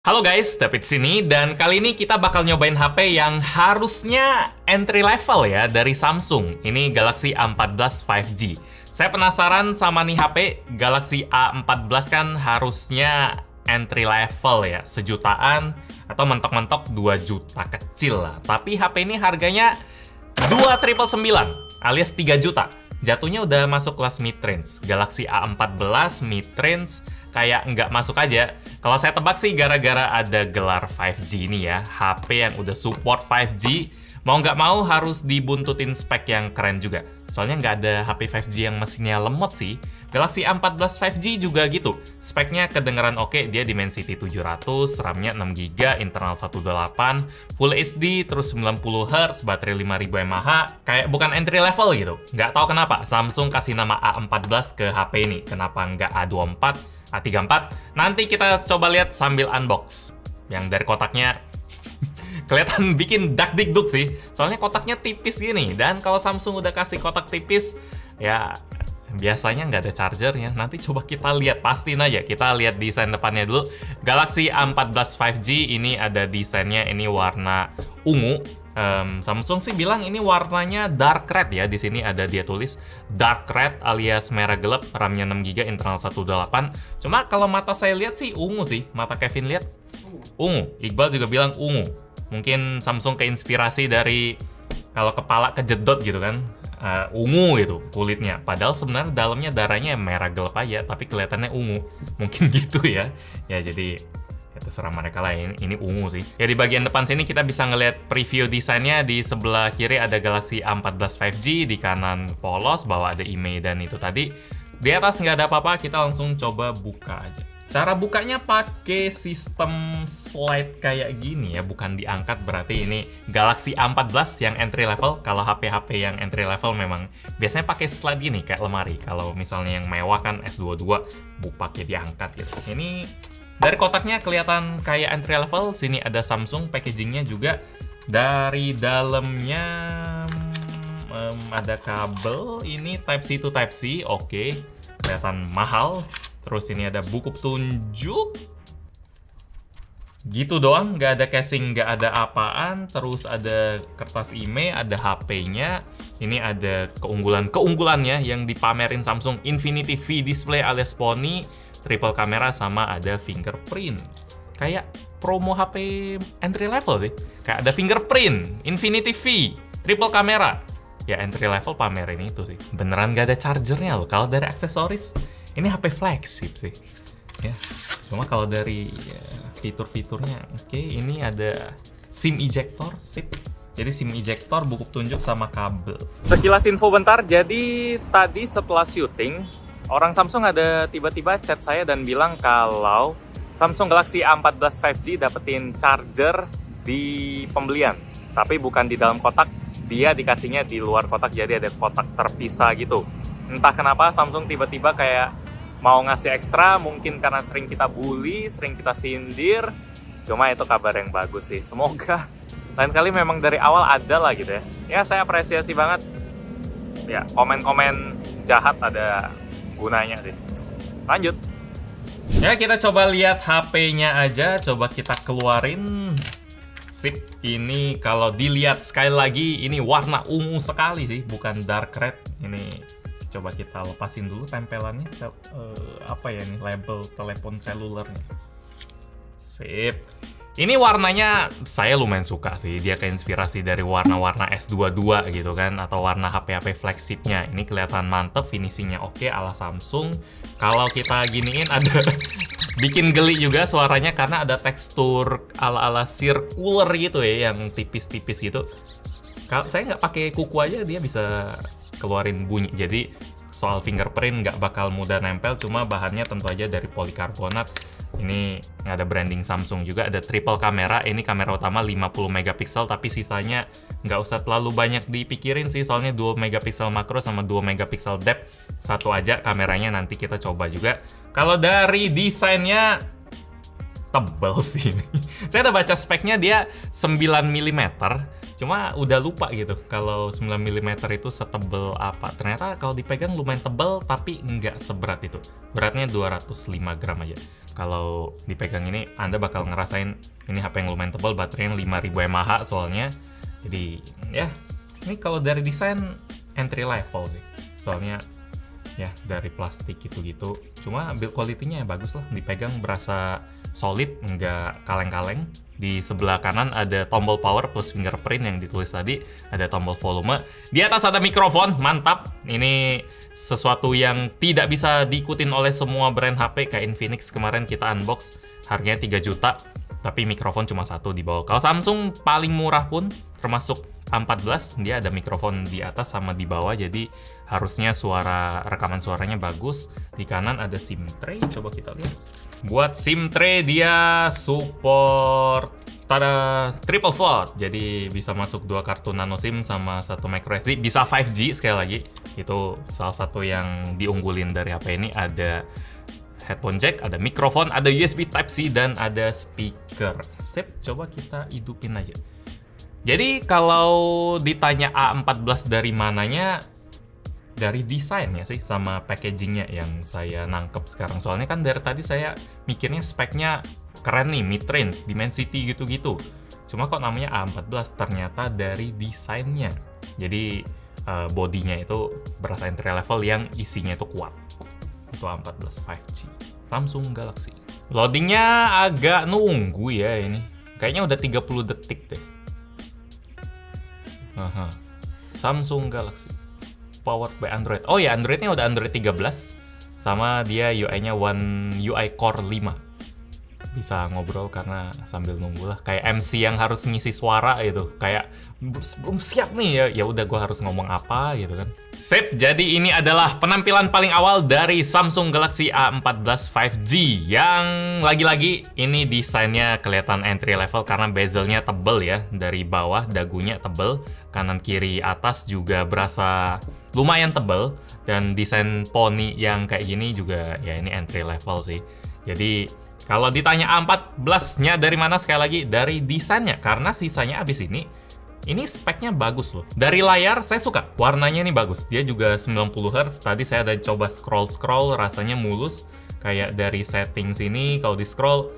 Halo guys, David sini, dan kali ini kita bakal nyobain HP yang harusnya entry level ya dari Samsung. Ini Galaxy A14 5G. Saya penasaran sama nih HP, Galaxy A14 kan harusnya entry level ya, sejutaan atau mentok-mentok 2 juta kecil lah. Tapi HP ini harganya 2.999 alias 3 juta. Jatuhnya udah masuk kelas mid-range. Galaxy A14 mid-range kayak nggak masuk aja. Kalau saya tebak sih gara-gara ada gelar 5G ini ya. HP yang udah support 5G, mau nggak mau harus dibuntutin spek yang keren juga. Soalnya nggak ada HP 5G yang mesinnya lemot sih. Galaxy A14 5G juga gitu. Speknya kedengeran oke, dia Dimensity 700, RAM-nya 6GB, internal 128, Full HD, terus 90Hz, baterai 5000 mAh. Kayak bukan entry level gitu. Nggak tahu kenapa Samsung kasih nama A14 ke HP ini. Kenapa nggak A24, A34? Nanti kita coba lihat sambil unbox. Yang dari kotaknya kelihatan bikin dak-dik-duk sih. Soalnya kotaknya tipis gini. Dan kalau Samsung udah kasih kotak tipis, ya biasanya nggak ada chargernya. Nanti coba kita lihat, pastiin aja. Kita lihat desain depannya dulu. Galaxy A14 5G ini ada desainnya, ini warna ungu. Samsung sih bilang ini warnanya dark red ya. Di sini ada dia tulis dark red alias merah gelap, RAM-nya 6GB, internal 128. Cuma kalau mata saya lihat sih ungu sih. Mata Kevin lihat ungu. Iqbal juga bilang ungu. Mungkin Samsung keinspirasi dari kalau kepala kejedot gitu kan. Ungu gitu kulitnya, padahal sebenarnya dalamnya darahnya merah gelap aja tapi kelihatannya ungu. Mungkin gitu ya. Ya jadi ya terserah mereka lah, ini ungu sih. Ya di bagian depan sini kita bisa ngelihat preview desainnya. Di sebelah kiri ada Galaxy A14 5G, di kanan polos, bawah ada IMEI dan itu tadi. Di atas nggak ada apa-apa, kita langsung coba buka aja. Cara bukanya pakai sistem slide kayak gini ya, bukan diangkat. Berarti ini Galaxy A14 yang entry level. Kalau HP-HP yang entry level memang biasanya pakai slide gini kayak lemari. Kalau misalnya yang mewah kan S22 pakai diangkat gitu. Ini dari kotaknya kelihatan kayak entry level. Sini ada Samsung, packagingnya juga. Dari dalamnya ada kabel. Ini Type-C to Type-C, oke. Kelihatan mahal. Terus ini ada buku petunjuk. Gitu doang, nggak ada casing, nggak ada apaan. Terus ada kertas IMEI, ada HP-nya. Ini ada keunggulannya yang dipamerin Samsung, Infinity V Display alias Pony, triple kamera, sama ada fingerprint. Kayak promo HP entry level sih. Kayak ada fingerprint, Infinity V, triple kamera. Ya entry level pamerin itu sih. Beneran nggak ada chargernya loh. Kalau dari aksesoris, ini HP flagship sih, ya. Cuma kalau dari fitur-fiturnya, oke, ini ada SIM ejector, sip. Jadi SIM ejector, buku petunjuk, sama kabel. Sekilas info bentar, jadi tadi setelah syuting, orang Samsung ada tiba-tiba chat saya dan bilang kalau Samsung Galaxy A14 5G dapetin charger di pembelian. Tapi bukan di dalam kotak, dia dikasihnya di luar kotak, jadi ada kotak terpisah gitu. Entah kenapa Samsung tiba-tiba kayak mau ngasih ekstra, mungkin karena sering kita bully, sering kita sindir. Cuma itu kabar yang bagus sih. Semoga lain kali memang dari awal ada lah gitu ya. Ya saya apresiasi banget. Ya komen-komen jahat ada gunanya sih. Lanjut. Ya kita coba lihat HP-nya aja. Coba kita keluarin. Sip, ini kalau dilihat sekali lagi, ini warna ungu sekali sih, bukan dark red. Ini coba kita lepasin dulu tempelannya. Apa ya nih, label telepon selulernya. Sip. Ini warnanya saya lumayan suka sih. Dia keinspirasi dari warna-warna S22 gitu kan, atau warna HP-HP flagshipnya. Ini kelihatan mantep, finishingnya oke ala Samsung. Kalau kita giniin ada bikin geli juga suaranya karena ada tekstur ala-ala circular gitu ya, yang tipis-tipis gitu. Kalau saya nggak pakai kuku aja dia bisa keluarin bunyi. Jadi soal fingerprint nggak bakal mudah nempel, cuma bahannya tentu aja dari polikarbonat. Ini ada branding Samsung juga, ada triple kamera. Ini kamera utama 50 megapiksel, tapi sisanya nggak usah terlalu banyak dipikirin sih, soalnya 2 megapiksel makro sama 2 megapiksel depth. Satu aja kameranya, nanti kita coba juga. Kalau dari desainnya tebel sih ini. Saya udah baca speknya, dia 9 mm. Cuma udah lupa gitu kalau 9 mm itu setebel apa. Ternyata kalau dipegang lumayan tebel tapi nggak seberat itu. Beratnya 205 gram aja. Kalau dipegang ini Anda bakal ngerasain ini HP yang lumayan tebel, baterainya 5000 mAh soalnya. Jadi ya, ini kalau dari desain entry level sih. Soalnya ya dari plastik gitu-gitu. Cuma build quality-nya bagus lah, dipegang berasa solid, nggak kaleng-kaleng. Di sebelah kanan ada tombol power plus fingerprint yang ditulis tadi, ada tombol volume. Di atas ada mikrofon, mantap. Ini sesuatu yang tidak bisa diikutin oleh semua brand HP kayak Infinix kemarin kita unbox, harganya 3 juta, tapi mikrofon cuma satu di bawah. Kalau Samsung paling murah pun termasuk A14, dia ada mikrofon di atas sama di bawah, jadi harusnya rekaman suaranya bagus. Di kanan ada SIM tray, coba kita lihat. Buat SIM tray dia support triple slot, jadi bisa masuk 2 kartu nano SIM sama 1 micro SD, bisa 5G sekali lagi. Itu salah satu yang diunggulin dari HP ini. Ada headphone jack, ada mikrofon, ada USB Type-C, dan ada speaker. Sip, coba kita hidupin aja. Jadi kalau ditanya A14 dari mananya, dari desainnya sih sama packagingnya yang saya nangkep sekarang. Soalnya kan dari tadi saya mikirnya speknya keren nih, mid-range, Dimensity gitu-gitu. Cuma kok namanya A14, ternyata dari desainnya. Jadi bodinya itu berasa entry level yang isinya itu kuat. Itu A14 5G. Samsung Galaxy. Loadingnya agak nunggu ya ini. Kayaknya udah 30 detik deh. Samsung Galaxy. Powered by Android. Oh ya, Androidnya udah Android 13. Sama dia UI-nya One UI Core 5. Bisa ngobrol karena sambil nunggu lah. Kayak MC yang harus ngisi suara gitu. Kayak belum siap nih ya udah gue harus ngomong apa gitu kan. Sip, jadi ini adalah penampilan paling awal dari Samsung Galaxy A14 5G. Yang lagi-lagi ini desainnya kelihatan entry level karena bezelnya tebel ya. Dari bawah dagunya tebel, kanan kiri atas juga berasa lumayan tebel. Dan desain poni yang kayak gini juga ya ini entry level sih. Jadi kalau ditanya A14-nya dari mana, sekali lagi dari desainnya. Karena sisanya abis ini speknya bagus loh. Dari layar saya suka, warnanya ini bagus. Dia juga 90 Hz. Tadi saya ada coba scroll rasanya mulus. Kayak dari settings ini kalau di scroll,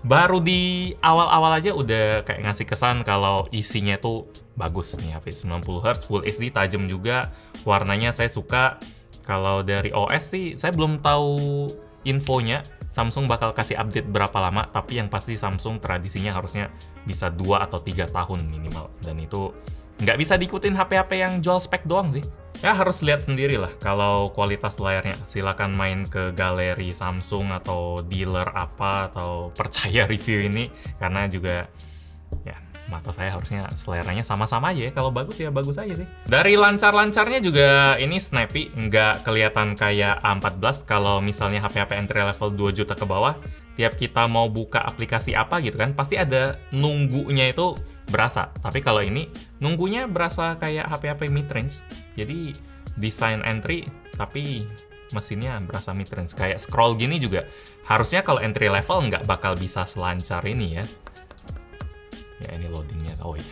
baru di awal-awal aja udah kayak ngasih kesan kalau isinya tuh bagus nih HP 90 Hz, Full HD, tajam juga. Warnanya saya suka. Kalau dari OS sih saya belum tahu infonya. Samsung bakal kasih update berapa lama, tapi yang pasti Samsung tradisinya harusnya bisa 2 atau 3 tahun minimal. Dan itu nggak bisa diikutin HP-HP yang jual spek doang sih. Ya harus lihat sendiri lah kalau kualitas layarnya. Silakan main ke galeri Samsung atau dealer apa, atau percaya review ini. Karena juga ya mata saya harusnya seleranya sama-sama aja ya. Kalau bagus ya bagus aja sih. Dari lancar-lancarnya juga ini snappy, nggak kelihatan kayak A14. Kalau misalnya HP-HP entry level 2 juta ke bawah, tiap kita mau buka aplikasi apa gitu kan, pasti ada nunggunya itu berasa. Tapi kalau ini nunggunya berasa kayak HP-HP mid-range. Jadi desain entry tapi mesinnya berasa mid-range. Kayak scroll gini juga harusnya kalau entry level nggak bakal bisa selancar ini ya. Ya ini loadingnya, oh iya.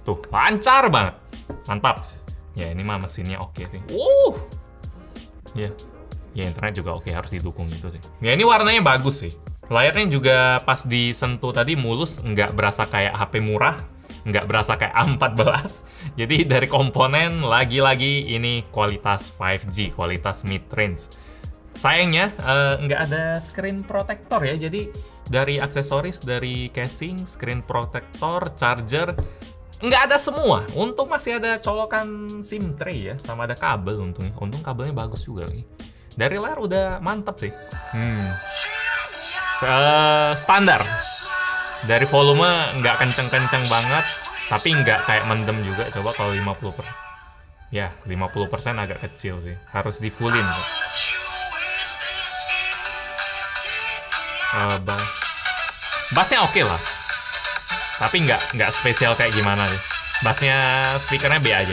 Tuh, lancar banget. Mantap. Ya ini mah mesinnya oke sih. Ya, ya internet juga oke, harus didukung itu sih. Ya ini warnanya bagus sih. Layarnya juga pas disentuh tadi mulus, nggak berasa kayak HP murah, nggak berasa kayak A14. Jadi dari komponen, lagi-lagi ini kualitas 5G, kualitas mid-range. Sayangnya nggak ada screen protector ya, jadi dari aksesoris, dari casing, screen protector, charger, nggak ada semua. Untung masih ada colokan SIM tray ya, sama ada kabel untungnya. Untung kabelnya bagus juga nih. Dari layar udah mantap sih. Standar. Dari volume nggak kenceng-kenceng banget, tapi nggak kayak mendem juga. Coba kalau 50%. Ya, 50% agak kecil sih. Harus di fullin. Bassnya oke lah, tapi nggak spesial kayak gimana sih. Bassnya, speakernya B aja,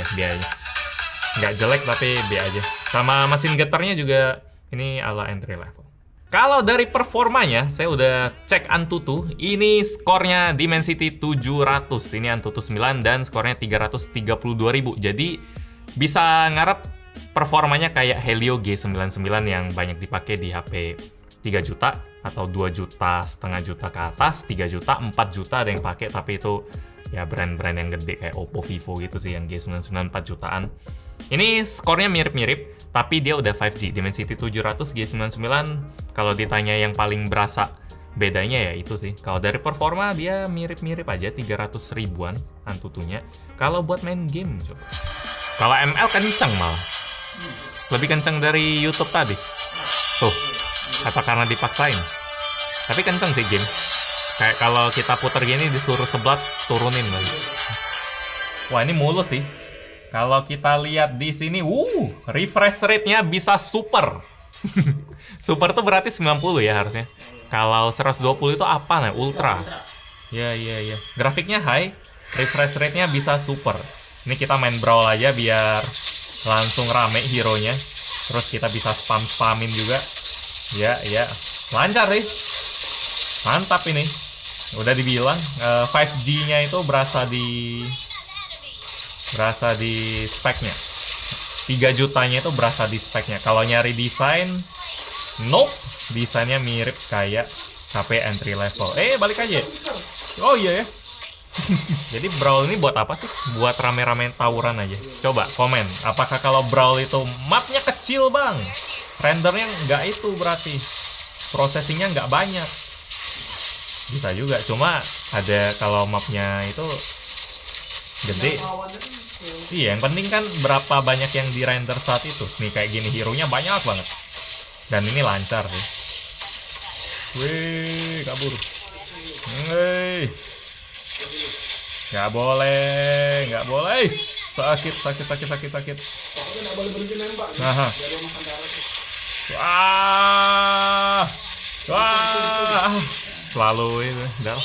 nggak jelek tapi B aja. Sama mesin getarnya juga ini ala entry level. Kalau dari performanya, saya udah cek Antutu. Ini skornya Dimensity 700. Ini Antutu 9 dan skornya 332.000. Jadi bisa ngarep performanya kayak Helio G99 yang banyak dipakai di HP 3 juta atau 2 juta setengah juta ke atas, 3 juta, 4 juta ada yang pakai, tapi itu ya brand-brand yang gede kayak Oppo, Vivo gitu sih yang G99 4 jutaan. Ini skornya mirip-mirip, tapi dia udah 5G. Dimensity 700 G99, kalau ditanya yang paling berasa bedanya ya itu sih. Kalau dari performa dia mirip-mirip aja, 300 ribuan Antutunya. Kalau buat main game coba. Kalau ML kenceng malah. Lebih kenceng dari YouTube tadi. Tuh, apa karena dipaksain? Tapi kenceng sih game. Kayak kalau kita puter gini disuruh sebelah turunin lagi. Wah, ini mulus sih. Kalau kita lihat di sini, refresh rate-nya bisa super. Super tuh berarti 90 ya harusnya. Kalau 120 itu apa nih? Ultra. Ya. Grafiknya high, refresh rate-nya bisa super. Ini kita main brawl aja biar langsung rame hero-nya. Terus kita bisa spam-spamin juga. Ya. Lancar sih. Mantap ini. Udah dibilang 5G-nya itu berasa di speknya. 3 jutanya itu berasa di speknya. Kalau nyari desain, nope. Desainnya mirip kayak HP entry level. Balik aja. Oh iya ya. Jadi Brawl ini buat apa sih? Buat rame-rame tawuran aja. Coba komen. Apakah kalau Brawl itu mapnya kecil bang? Rendernya nggak itu berarti. Processingnya nggak banyak. Bisa juga. Cuma ada kalau mapnya itu gede. Iya, yang penting kan berapa banyak yang di render saat itu. Nih kayak gini hero-nya banyak banget. Dan ini lancar sih. Wih, kabur. Wih. Nggak boleh. Sakit. Nah. Wah. Selalu itu, dah.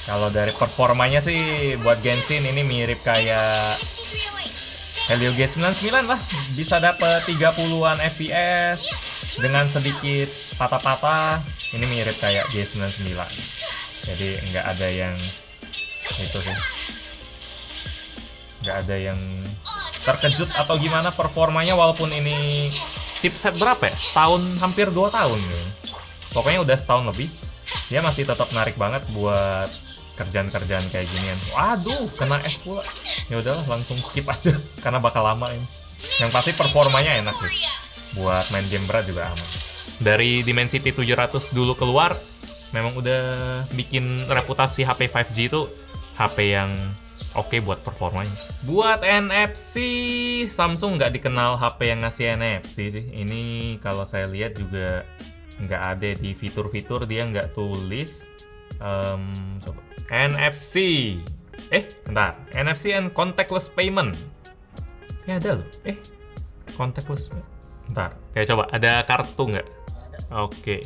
Kalau dari performanya sih buat Genshin ini mirip kayak Helio G99 lah. Bisa dapat 30-an FPS dengan sedikit patah-patah. Ini mirip kayak G99. Jadi nggak ada yang itu sih. Nggak ada yang terkejut atau gimana performanya walaupun ini chipset berapa ya? Setahun, hampir 2 tahun gitu. Pokoknya udah setahun lebih. Dia masih tetap menarik banget buat kerjaan-kerjaan kayak ginian. Waduh, kena es pula. Ya udahlah, langsung skip aja karena bakal lama ini. Yang pasti performanya enak sih. Buat main game berat juga aman. Dari Dimensity 700 dulu keluar, memang udah bikin reputasi HP 5G itu HP yang oke buat performanya. Buat NFC, Samsung nggak dikenal HP yang ngasih NFC sih. Ini kalau saya lihat juga nggak ada di fitur-fitur, dia nggak tulis. Coba NFC. Bentar. NFC and contactless payment. Ya ada loh. Contactless. Bentar. Coba ada kartu nggak? Oke.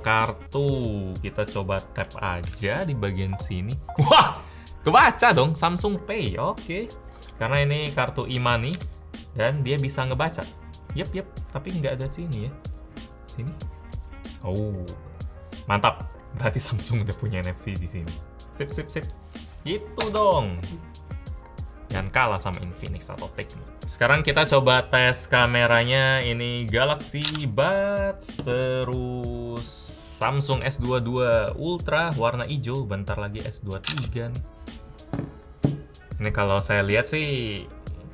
Kartu. Kita coba tap aja di bagian sini. Wah! Kebaca dong Samsung Pay. Oke. Karena ini kartu e-money dan dia bisa ngebaca. Yep. Tapi nggak ada sini ya. Sini. Oh. Mantap. Berarti Samsung udah punya NFC di sini. Sip. Gitu dong. Jangan kalah sama Infinix atau Tecno. Sekarang kita coba tes kameranya. Ini Galaxy Buds, terus Samsung S22 Ultra warna hijau. Bentar lagi S23 nih. Ini kalau saya lihat sih,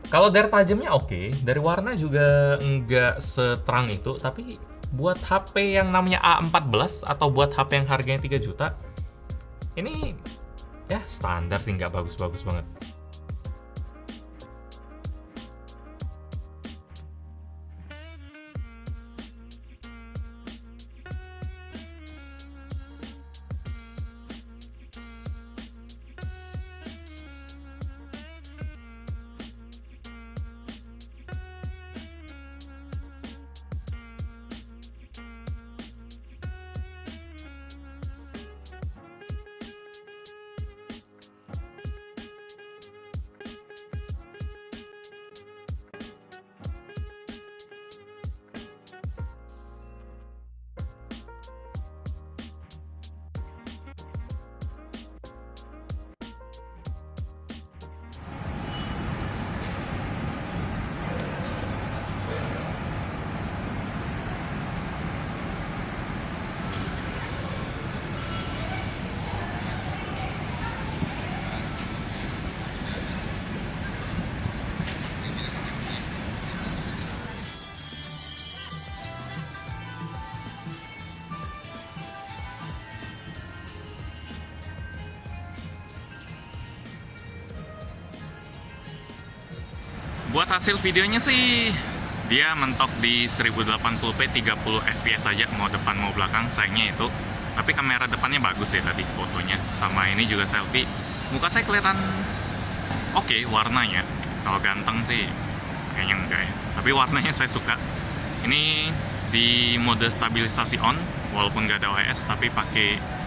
kalau dari tajamnya oke, dari warna juga nggak seterang itu, tapi buat HP yang namanya A14 atau buat HP yang harganya 3 juta, ini ya standar sih, nggak bagus-bagus banget. Buat hasil videonya sih dia mentok di 1080p 30 fps aja, mau depan mau belakang, sayangnya itu. Tapi kamera depannya bagus ya tadi fotonya, sama ini juga selfie. Muka saya kelihatan oke, warnanya. Kalau ganteng sih kayaknya enggak ya. Tapi warnanya saya suka. Ini di mode stabilisasi on, walaupun nggak ada OS, tapi pakai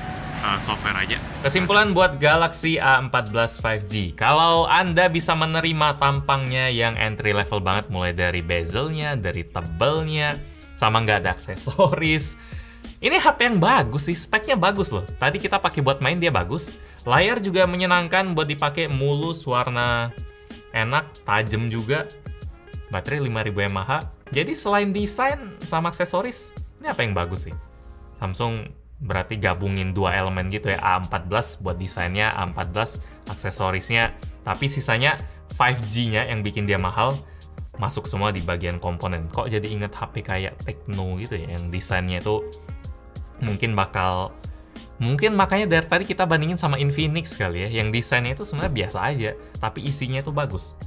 software aja. Kesimpulan buat Galaxy A14 5G, kalau Anda bisa menerima tampangnya yang entry level banget, mulai dari bezelnya, dari tebelnya, sama nggak ada aksesoris. Ini HP yang bagus sih, speknya bagus loh. Tadi kita pakai buat main, dia bagus. Layar juga menyenangkan buat dipakai, mulus, warna enak, tajam juga. Baterai 5000 mAh. Jadi selain desain sama aksesoris, ini apa yang bagus sih? Samsung berarti gabungin dua elemen gitu ya, A14 buat desainnya, A14 aksesorisnya, tapi sisanya 5G-nya yang bikin dia mahal, masuk semua di bagian komponen. Kok jadi inget HP kayak Tecno gitu ya, yang desainnya itu mungkin makanya dari tadi kita bandingin sama Infinix kali ya, yang desainnya itu sebenarnya biasa aja, tapi isinya itu bagus.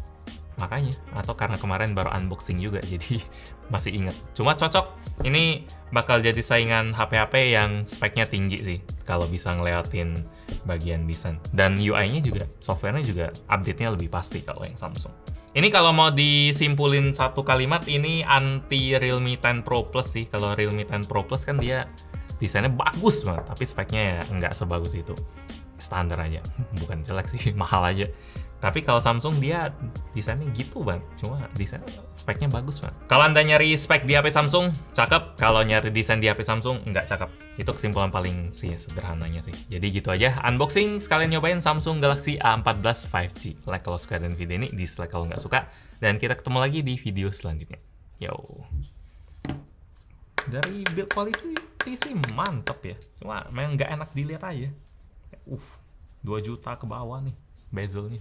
Makanya, atau karena kemarin baru unboxing juga, jadi masih ingat. Cuma cocok, ini bakal jadi saingan HP-HP yang speknya tinggi sih, kalau bisa ngelewatin bagian desain. Dan UI-nya juga, software-nya juga update-nya lebih pasti kalau yang Samsung. Ini kalau mau disimpulin satu kalimat, ini anti Realme 10 Pro Plus sih. Kalau Realme 10 Pro Plus kan dia desainnya bagus banget, tapi speknya ya nggak sebagus itu. Standar aja, bukan jelek sih, mahal aja. Tapi kalau Samsung dia desainnya gitu bang, cuma desain speknya bagus bang. Kalau Anda nyari spek di HP Samsung, cakep. Kalau nyari desain di HP Samsung, nggak cakep. Itu kesimpulan paling sih sederhananya sih. Jadi gitu aja, unboxing sekalian nyobain Samsung Galaxy A14 5G. Like kalau suka dengan video ini, dislike kalau nggak suka. Dan kita ketemu lagi di video selanjutnya. Yo. Dari build quality sih mantep ya. Cuma memang nggak enak dilihat aja. 2 juta ke bawah nih bezelnya.